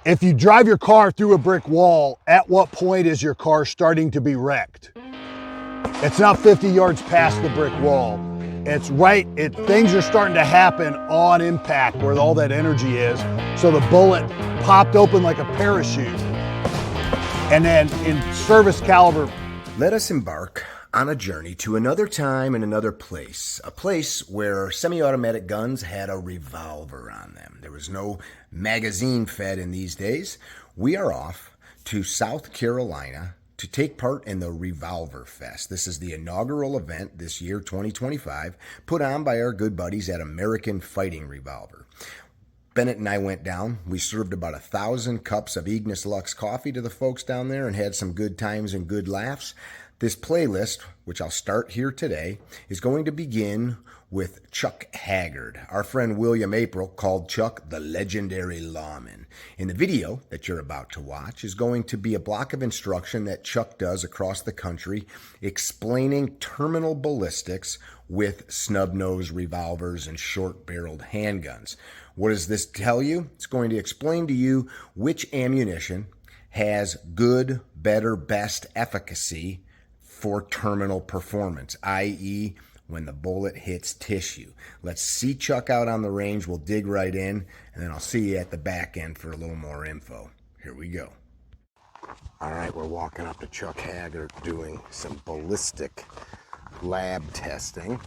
If you drive your car through a brick wall, at what point is your car starting to be wrecked? It's not 50 yards past the brick wall. It's right, things are starting to happen on impact where all that energy is. So the bullet popped open like a parachute. And then in service caliber. Let us embark on a journey to another time and another place. A place where semi-automatic guns had a revolver on them. There was no magazine fed in these days. We are off to South Carolina to take part in the Revolverfest. This is the inaugural event this year, 2025, put on by our good buddies at American Fighting Revolver. Bennett and I went down. We served about 1,000 cups of Ignis Lux coffee to the folks down there and had some good times and good laughs. This playlist, which I'll start here today, is going to begin with Chuck Haggard. Our friend William April called Chuck the legendary lawman. In the video that you're about to watch is going to be a block of instruction that Chuck does across the country explaining terminal ballistics with snub nose revolvers and short-barreled handguns. What does this tell you? It's going to explain to you which ammunition has good, better, best efficacy for terminal performance, i.e., when the bullet hits tissue. Let's see Chuck out on the range. We'll dig right in, and then I'll see you at the back end for a little more info. Here we go. All right, we're walking up to Chuck Haggard doing some ballistic lab testing,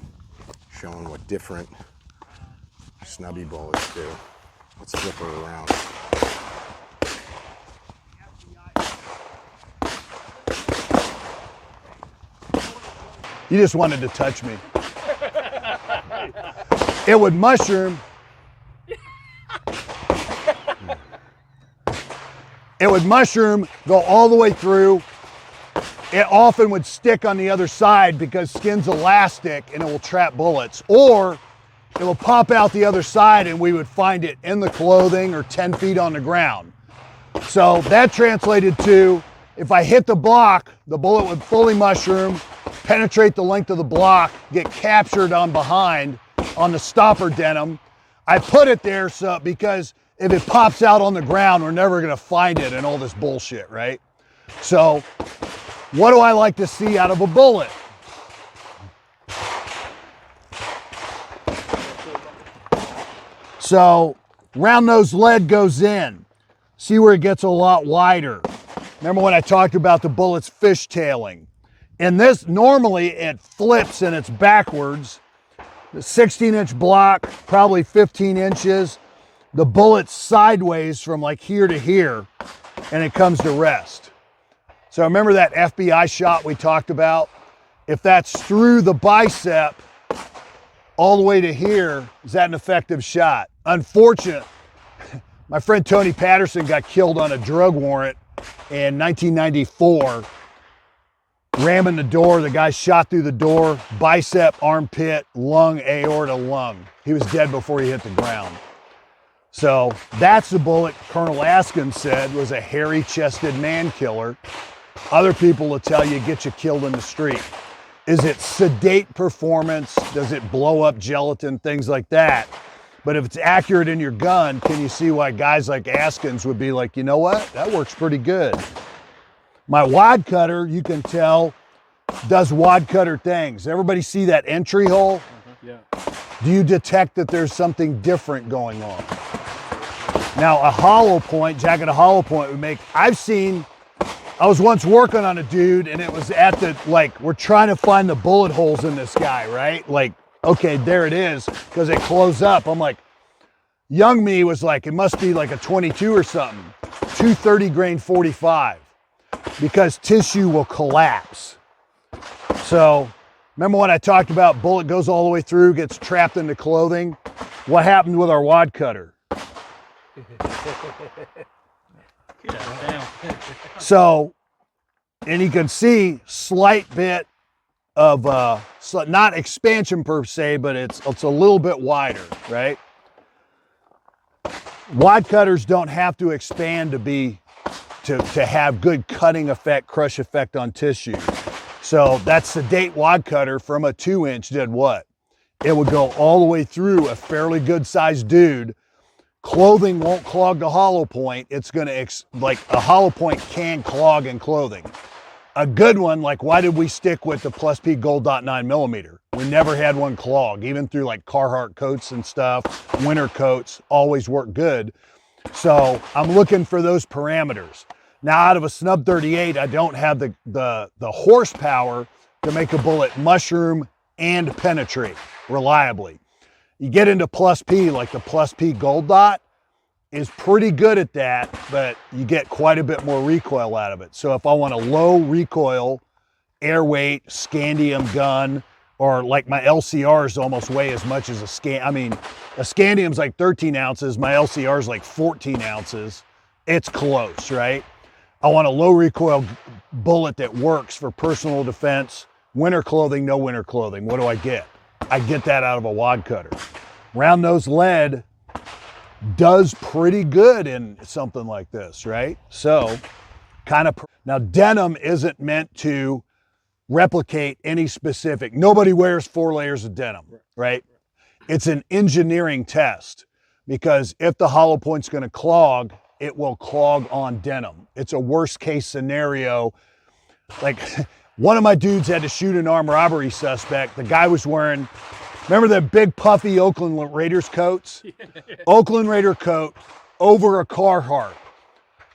showing what different snubby bullets do. Let's flip her around. You just wanted to touch me. It would mushroom. It would mushroom, go all the way through. It often would stick on the other side because skin's elastic and it will trap bullets. Or it will pop out the other side and we would find it in the clothing or 10 feet on the ground. So that translated to, if I hit the block, the bullet would fully mushroom, penetrate the length of the block, get captured on behind on the stopper denim. I put it there so because if it pops out on the ground, we're never gonna find it and all this bullshit, right? So what do I like to see out of a bullet? So round nose lead goes in. See where it gets a lot wider. Remember when I talked about the bullets fishtailing? In this, normally it flips and it's backwards. The 16-inch block, probably 15 inches. The bullet's sideways from like here to here, and it comes to rest. So remember that FBI shot we talked about? If that's through the bicep all the way to here, is that an effective shot? Unfortunate. My friend Tony Patterson got killed on a drug warrant in 1994. Ramming the door, the guy shot through the door, bicep, armpit, lung, aorta, lung. He was dead before he hit the ground. So that's the bullet Colonel Askin said was a hairy-chested man killer. Other people will tell you, get you killed in the street. Is it sedate performance? Does it blow up gelatin? Things like that. But if it's accurate in your gun, can you see why guys like Askins would be like, you know what? That works pretty good. My wad cutter, you can tell, does wad cutter things. Everybody see that entry hole? Yeah. Do you detect that there's something different going on? Now, a hollow point, jacket of hollow point would make, I was once working on a dude and it was at the, like, we're trying to find the bullet holes in this guy, right? Like, okay, there it is, because it closed up. I'm like, young me was like, it must be like a 22 or something, 230 grain 45. Because tissue will collapse. So remember when I talked about bullet goes all the way through, gets trapped into clothing? What happened with our wad cutter? So, and you can see slight bit of, not expansion per se, but it's a little bit wider, right? Wad cutters don't have to expand to have good cutting effect, crush effect on tissue. So that sedate wad cutter from a 2-inch did what? It would go all the way through a fairly good sized dude, Clothing won't clog the hollow point. It's going to, like a hollow point can clog in clothing. A good one, like why did we stick with the Plus P Gold Dot 9mm? We never had one clog, even through like Carhartt coats and stuff, winter coats, always work good. So I'm looking for those parameters. Now out of a Snub 38, I don't have the horsepower to make a bullet mushroom and penetrate reliably. You get into Plus P, like the Plus P Gold Dot is pretty good at that, but you get quite a bit more recoil out of it. So if I want a low recoil, air weight, scandium gun, or like my LCRs almost weigh as much as a scandium's like 13 ounces, my LCR's like 14 ounces. It's close, right? I want a low recoil bullet that works for personal defense, winter clothing, no winter clothing. What do I get? I get that out of a wad cutter. Round nose lead does pretty good in something like this, right? So now denim isn't meant to replicate any specific, nobody wears 4 layers of denim, right? It's an engineering test because if the hollow point's gonna clog, it will clog on denim. It's a worst case scenario. Like one of my dudes had to shoot an armed robbery suspect. The guy was wearing, remember the big puffy Oakland Raiders coats? Oakland Raider coat over a Carhartt,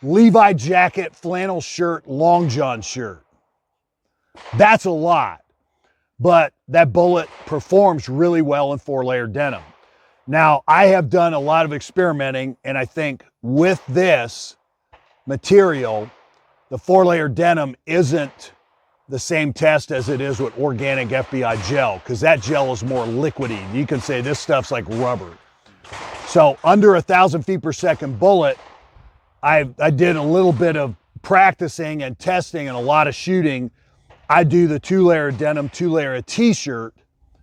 Levi jacket, flannel shirt, long john shirt. That's a lot, but that bullet performs really well in 4-layer denim. Now, I have done a lot of experimenting, and I think with this material, the 4-layer denim isn't the same test as it is with organic FBI gel, because that gel is more liquidy. You can say this stuff's like rubber. So under 1,000 feet per second bullet, I did a little bit of practicing and testing and a lot of shooting. I do the 2-layer denim, 2-layer t-shirt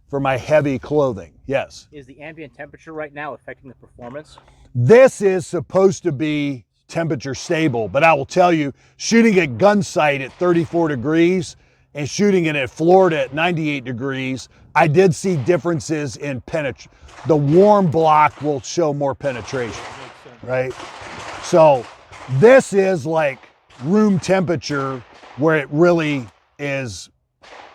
for my heavy clothing. Yes. Is the ambient temperature right now affecting the performance? This is supposed to be temperature stable, but I will tell you, shooting at gun sight at 34 degrees and shooting it at Florida at 98 degrees, I did see differences in penetration. The warm block will show more penetration, right? So this is like room temperature where it really is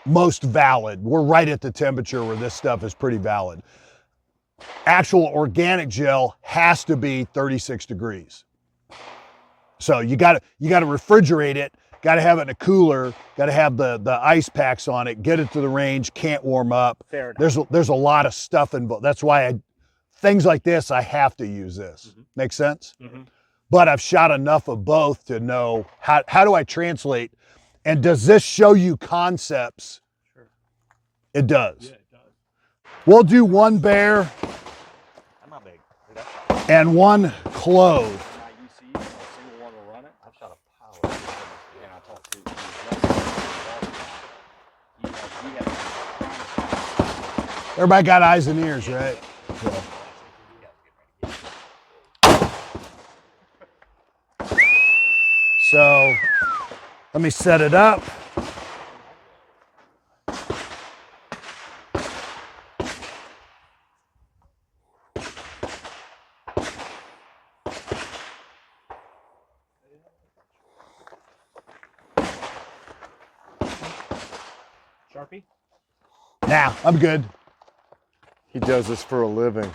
most valid. We're right at the temperature where this stuff is pretty valid. Actual organic gel has to be 36 degrees. So you gotta refrigerate it, gotta have it in a cooler, gotta have the ice packs on it, get it to the range, can't warm up. Fair enough. There's a lot of stuff involved. That's why things like this, I have to use this. Mm-hmm. Make sense? Mm-hmm. But I've shot enough of both to know how do I translate, and does this show you concepts? Sure. It does. Yeah, it does. We'll do one bare I'm not big. and one clove. I've shot a power. And I talked to Everybody got eyes and ears, right? So let me set it up. Sharpie? Nah, I'm good. He does this for a living.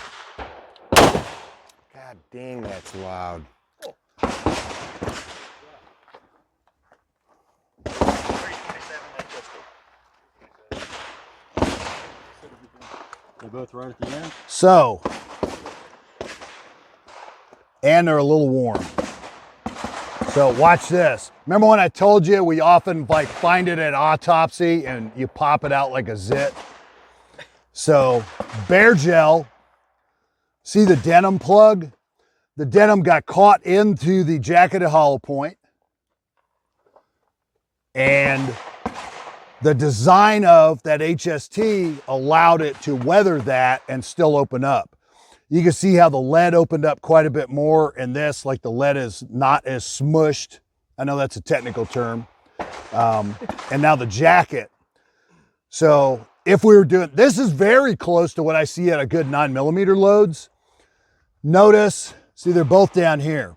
God dang, that's loud. They're both right at the end. So, and they're a little warm. So watch this. Remember when I told you we often like find it at autopsy and you pop it out like a zit? So bare gel, see the denim plug? The denim got caught into the jacketed hollow point, and the design of that HST allowed it to weather that and still open up. You can see how the lead opened up quite a bit more in this, like the lead is not as smushed. I know that's a technical term. And now the jacket. So if we were doing, this is very close to what I see at a good 9mm loads. Notice, See, they're both down here.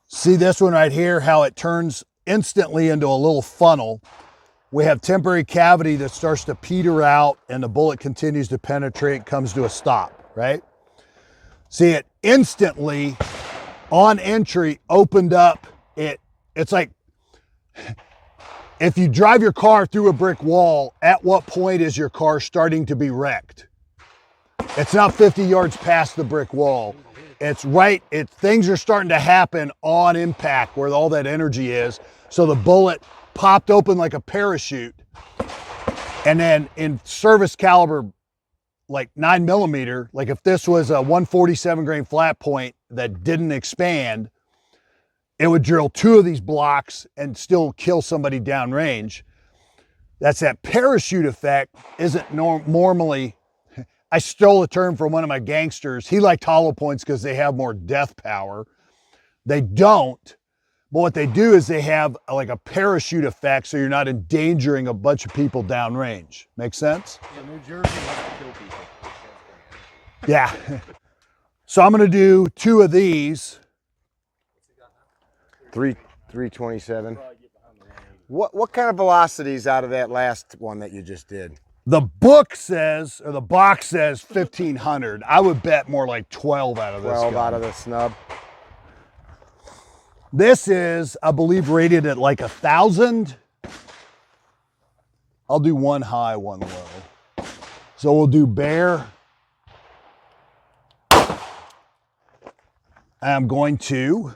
See this one right here, how it turns instantly into a little funnel. We have temporary cavity that starts to peter out and the bullet continues to penetrate, comes to a stop, right? See, it instantly on entry opened up. It's like if you drive your car through a brick wall, at what point is your car starting to be wrecked? It's not 50 yards past the brick wall. It's right, things are starting to happen on impact where all that energy is. So the bullet popped open like a parachute. And then in service caliber, like 9mm, like if this was a 147 grain flat point that didn't expand, it would drill 2 of these blocks and still kill somebody downrange. That's that parachute effect. Isn't normally, I stole a term from one of my gangsters. He liked hollow points because they have more death power. They don't, but what they do is they have like a parachute effect so you're not endangering a bunch of people downrange. Make sense? So New Jersey has to kill people. Yeah. So I'm gonna do 2 of these. 327. What kind of velocities out of that last one that you just did? The book says, or the box says 1,500. I would bet more like 12 out of this 12 gun. out of the snub. This is, I believe, rated at like 1,000. I'll do 1 high, 1 low. So we'll do bear. I'm going to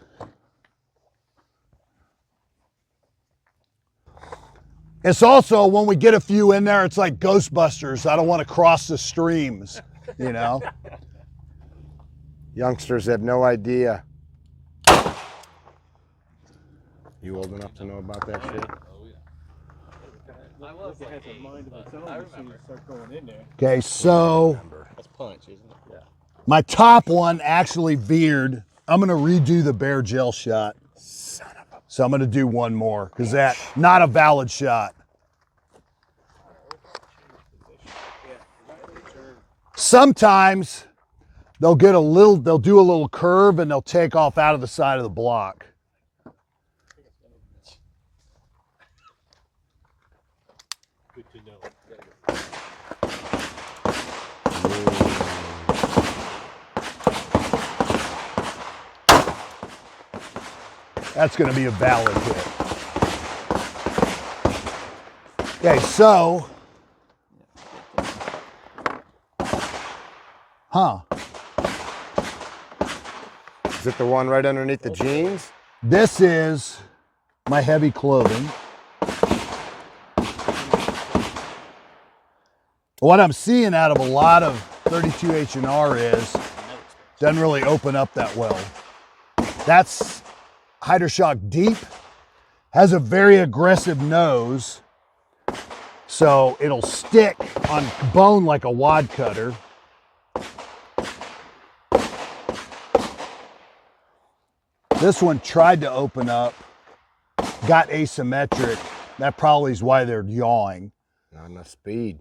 it's also when we get a few in there, it's like Ghostbusters. I don't want to cross the streams, you know? Youngsters have no idea. You old enough to know about that shit? Okay, so That's punch, isn't it? Yeah. my top one actually veered. I'm gonna redo the bear gel shot. So I'm gonna do one more because that's not a valid shot. Sometimes they'll do a little curve and they'll take off out of the side of the block. Good to know. That's going to be a valid hit. Okay, so, Is it the one right underneath the jeans? this is my heavy clothing. What I'm seeing out of a lot of 32 H&R is doesn't really open up that well. That's Hydroshock Deep, has a very aggressive nose, so it'll stick on bone like a wad cutter. This one tried to open up, got asymmetric. That probably is why they're yawing. Not enough speed.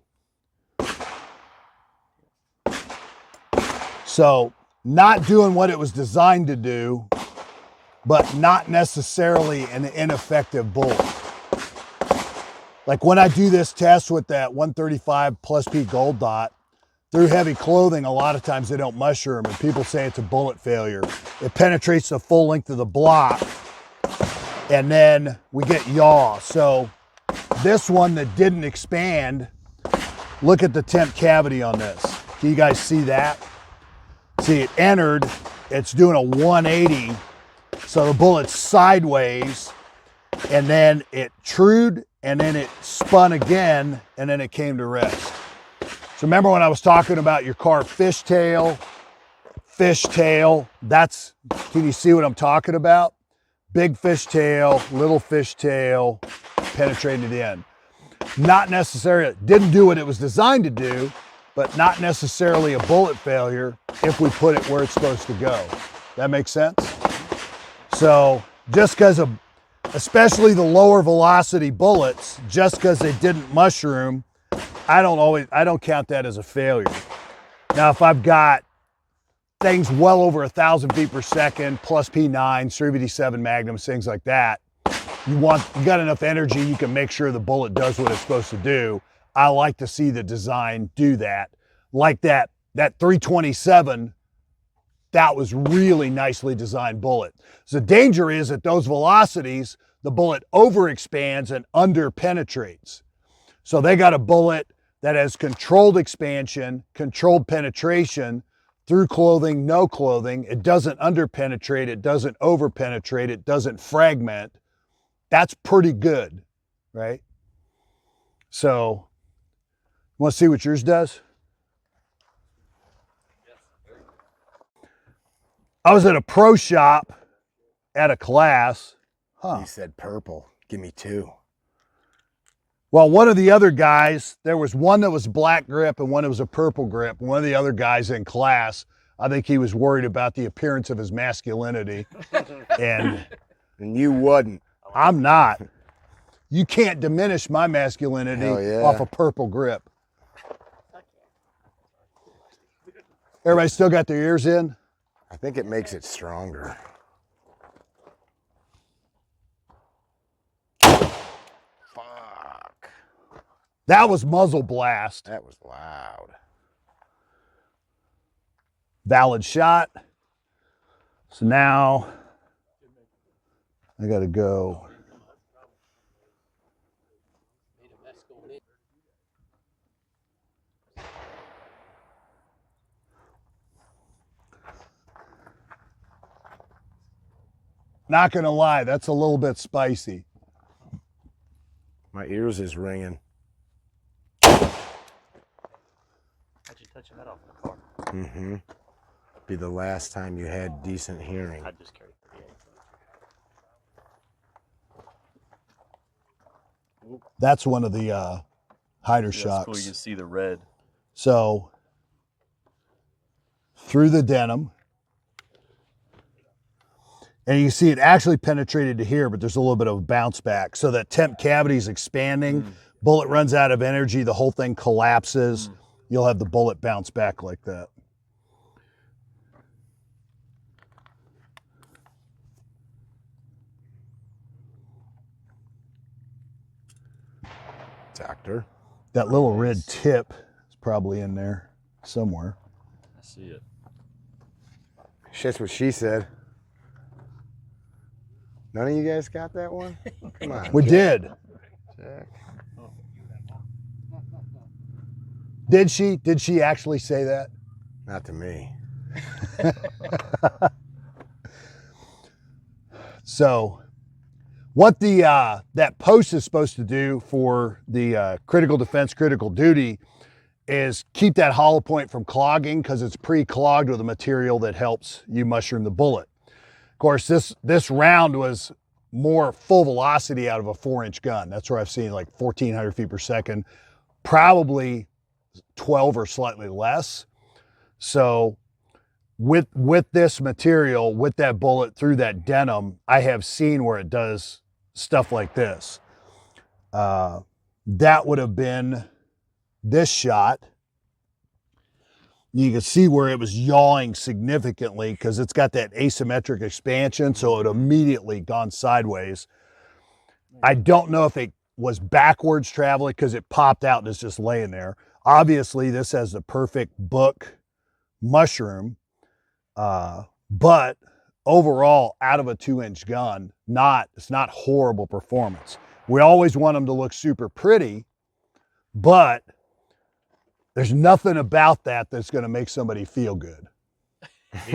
So not doing what it was designed to do, but not necessarily an ineffective bullet. Like when I do this test with that 135 plus P gold dot, through heavy clothing, a lot of times they don't mushroom and people say it's a bullet failure. It penetrates the full length of the block and then we get yaw. So this one that didn't expand, look at the temp cavity on this. Can you guys see that? See, it entered, it's doing a 180. So the bullet's sideways, and then it trued, and then it spun again, and then it came to rest. So remember when I was talking about your car fishtail, that's, can you see what I'm talking about? Big fishtail, little fishtail, penetrating to the end. Not necessarily, didn't do what it was designed to do, but not necessarily a bullet failure if we put it where it's supposed to go. That makes sense? So just because of, especially the lower velocity bullets, just because they didn't mushroom, I don't count that as a failure. Now, if I've got things well over 1,000 feet per second, plus P9, 357 Magnums, things like that. You got enough energy, you can make sure the bullet does what it's supposed to do. I like to see the design do that. Like that 327, that was really nicely designed bullet. So the danger is at those velocities, the bullet overexpands and underpenetrates. So they got a bullet that has controlled expansion, controlled penetration through clothing, no clothing. It doesn't underpenetrate, it doesn't overpenetrate, it doesn't fragment. That's pretty good, right? So, you want to see what yours does? I was at a pro shop at a class. He said purple. Give me 2. Well, one of the other guys, there was one that was black grip and one that was a purple grip. One of the other guys in class, I think he was worried about the appearance of his masculinity. And you wouldn't. I'm not. You can't diminish my masculinity off a purple grip. Everybody still got their ears in? I think it makes it stronger. Fuck. That was muzzle blast. That was loud. Valid shot. So now I gotta go. Not gonna lie, that's a little bit spicy. My ears is ringing. How'd you touching that off in the car? Mm-hmm. Be the last time you had decent hearing. I just carried 38. That's one of the hider shocks. Cool. You can see the red. So through the denim, and you see it actually penetrated to here, but there's a little bit of a bounce back. So that temp cavity is expanding, bullet runs out of energy, the whole thing collapses. You'll have the bullet bounce back like that. Doctor. That little red tip is probably in there somewhere. I see it. Shit's what she said. None of you guys got that one? Come on. We did. Jack. Did she? Did she actually say that? Not to me. So what the that post is supposed to do for the critical defense, critical duty is keep that hollow point from clogging because it's pre-clogged with a material that helps you mushroom the bullet. Of course, this round was more full velocity out of a 4-inch gun. That's where I've seen like 1,400 feet per second, probably 12 or slightly less. So with this material, with that bullet through that denim, I have seen where it does stuff like this. That would have been this shot. You can see where it was yawing significantly because it's got that asymmetric expansion, so it immediately gone sideways. I don't know if it was backwards traveling because it popped out and it's just laying there. Obviously, this has the perfect book mushroom, but overall, out of a 2-inch gun, it's not horrible performance. We always want them to look super pretty, but there's nothing about that that's going to make somebody feel good. Do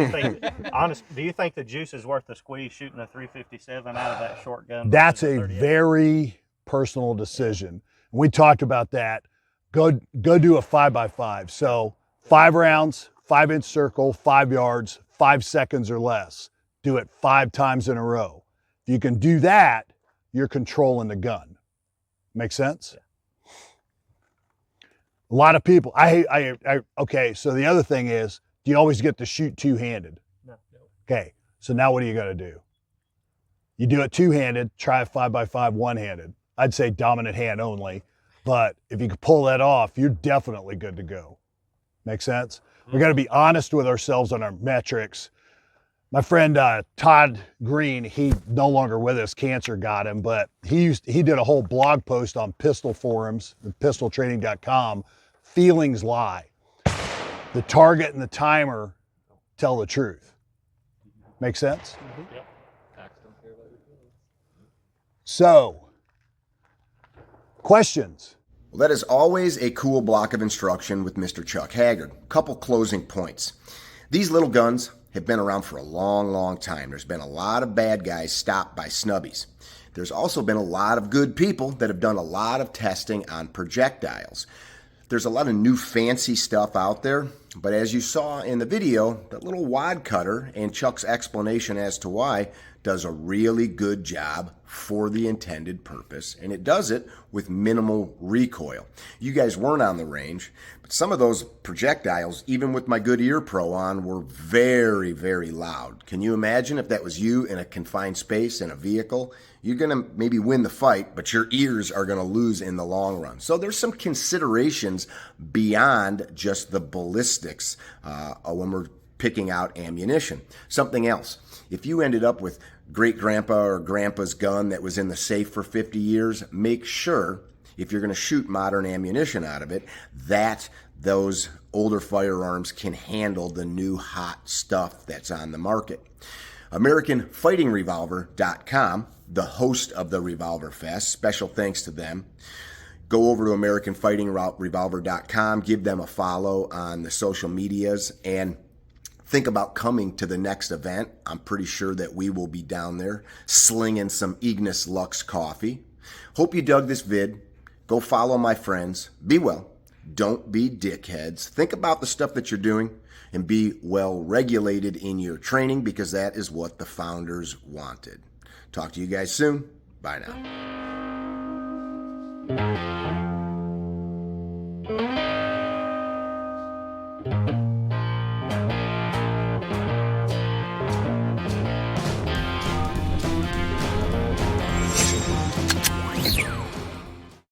you think the juice is worth the squeeze shooting a 357 out of that short gun? That's a very personal decision. We talked about that. Go do a 5x5. So 5 rounds, 5-inch circle, 5 yards, 5 seconds or less. Do it 5 times in a row. If you can do that, you're controlling the gun. Make sense? Yeah. A lot of people, okay, so the other thing is, do you always get to shoot two-handed? No. Okay, so now what are you gonna do? You do it two-handed, try a 5x5 one-handed. I'd say dominant hand only, but if you can pull that off, you're definitely good to go. Make sense? We got to be honest with ourselves on our metrics. My friend Todd Green, he no longer with us, cancer got him, but he did a whole blog post on pistol forums, pistoltraining.com, feelings lie. The target and the timer tell the truth. Make sense? Yep. So, questions? Well, that is always a cool block of instruction with Mr. Chuck Haggard. Couple closing points. These little guns have been around for a long, long time. There's been a lot of bad guys stopped by snubbies. There's also been a lot of good people that have done a lot of testing on projectiles. There's a lot of new fancy stuff out there, but as you saw in the video, that little wad cutter and Chuck's explanation as to why does a really good job for the intended purpose, and it does it with minimal recoil. You guys weren't on the range, but some of those projectiles, even with my good ear pro on, were very, very loud. Can you imagine if that was you in a confined space in a vehicle? You're going to maybe win the fight, but your ears are going to lose in the long run. So there's some considerations beyond just the ballistics when we're picking out ammunition. Something else. If you ended up with great-grandpa or grandpa's gun that was in the safe for 50 years, make sure, if you're going to shoot modern ammunition out of it, that those older firearms can handle the new hot stuff that's on the market. AmericanFightingRevolver.com, the host of the Revolverfest, special thanks to them. Go over to AmericanFightingRevolver.com, give them a follow on the social medias, and think about coming to the next event. I'm pretty sure that we will be down there slinging some Ignis Lux coffee. Hope you dug this vid. Go follow my friends. Be well. Don't be dickheads. Think about the stuff that you're doing and be well regulated in your training, because that is what the founders wanted. Talk to you guys soon. Bye now.